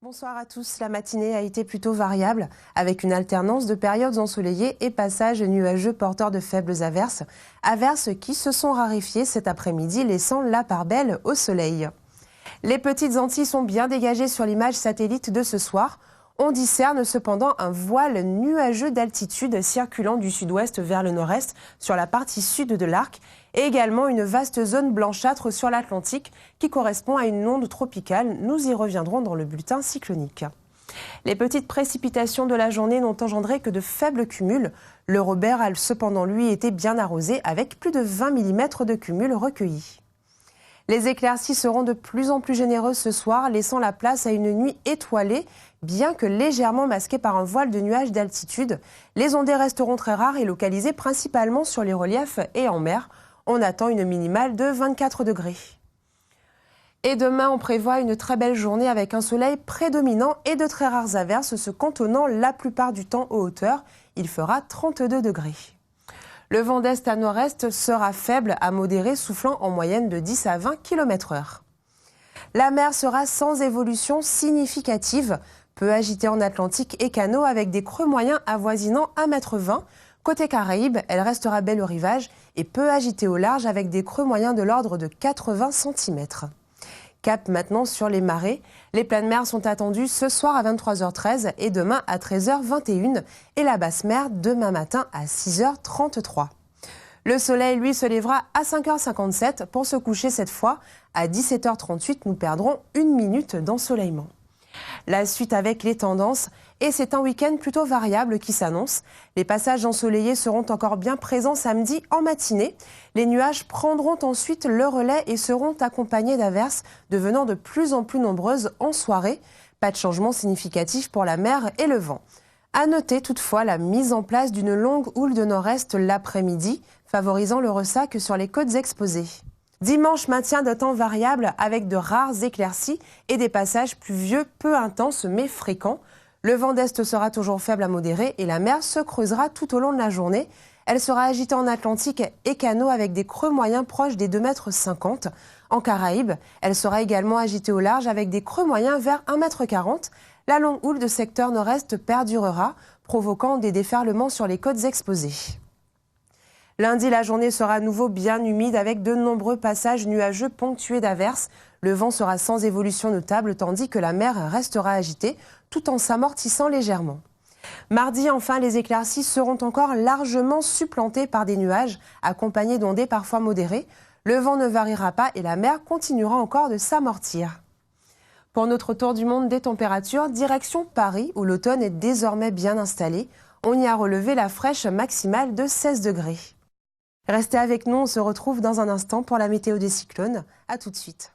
Bonsoir à tous. La matinée a été plutôt variable, avec une alternance de périodes ensoleillées et passages nuageux porteurs de faibles averses. Averses qui se sont raréfiées cet après-midi, laissant la part belle au soleil. Les petites Antilles sont bien dégagées sur l'image satellite de ce soir. On discerne cependant un voile nuageux d'altitude circulant du sud-ouest vers le nord-est sur la partie sud de l'arc et également une vaste zone blanchâtre sur l'Atlantique qui correspond à une onde tropicale. Nous y reviendrons dans le bulletin cyclonique. Les petites précipitations de la journée n'ont engendré que de faibles cumuls. Le Robert a cependant lui été bien arrosé avec plus de 20 mm de cumuls recueillis. Les éclaircies seront de plus en plus généreuses ce soir, laissant la place à une nuit étoilée, bien que légèrement masquée par un voile de nuages d'altitude. Les ondées resteront très rares et localisées principalement sur les reliefs et en mer. On attend une minimale de 24 degrés. Et demain, on prévoit une très belle journée avec un soleil prédominant et de très rares averses se cantonnant la plupart du temps aux hauteurs. Il fera 32 degrés. Le vent d'est à nord-est sera faible à modéré, soufflant en moyenne de 10 à 20 km/h. La mer sera sans évolution significative, peu agitée en Atlantique et canaux avec des creux moyens avoisinant 1,20 m. Côté Caraïbes, elle restera belle au rivage et peu agitée au large avec des creux moyens de l'ordre de 80 cm. Cap maintenant sur les marées. Les pleines mers sont attendues ce soir à 23h13 et demain à 13h21 et la basse mer demain matin à 6h33. Le soleil, lui, se lèvera à 5h57 pour se coucher cette fois. À 17h38, nous perdrons 1 minute d'ensoleillement. La suite avec les tendances, et c'est un week-end plutôt variable qui s'annonce. Les passages ensoleillés seront encore bien présents samedi en matinée. Les nuages prendront ensuite le relais et seront accompagnés d'averses devenant de plus en plus nombreuses en soirée. Pas de changement significatif pour la mer et le vent. À noter toutefois la mise en place d'une longue houle de nord-est l'après-midi, favorisant le ressac sur les côtes exposées. Dimanche, maintien de temps variable avec de rares éclaircies et des passages pluvieux peu intenses mais fréquents. Le vent d'est sera toujours faible à modéré et la mer se creusera tout au long de la journée. Elle sera agitée en Atlantique et canaux avec des creux moyens proches des 2,50 m. En Caraïbes, elle sera également agitée au large avec des creux moyens vers 1,40 m. La longue houle de secteur nord-est perdurera, provoquant des déferlements sur les côtes exposées. Lundi, la journée sera à nouveau bien humide avec de nombreux passages nuageux ponctués d'averses. Le vent sera sans évolution notable tandis que la mer restera agitée tout en s'amortissant légèrement. Mardi, enfin, les éclaircies seront encore largement supplantées par des nuages accompagnés d'ondées parfois modérées. Le vent ne variera pas et la mer continuera encore de s'amortir. Pour notre tour du monde des températures, direction Paris où l'automne est désormais bien installé. On y a relevé la fraîche maximale de 16 degrés. Restez avec nous, on se retrouve dans un instant pour la météo des cyclones. À tout de suite.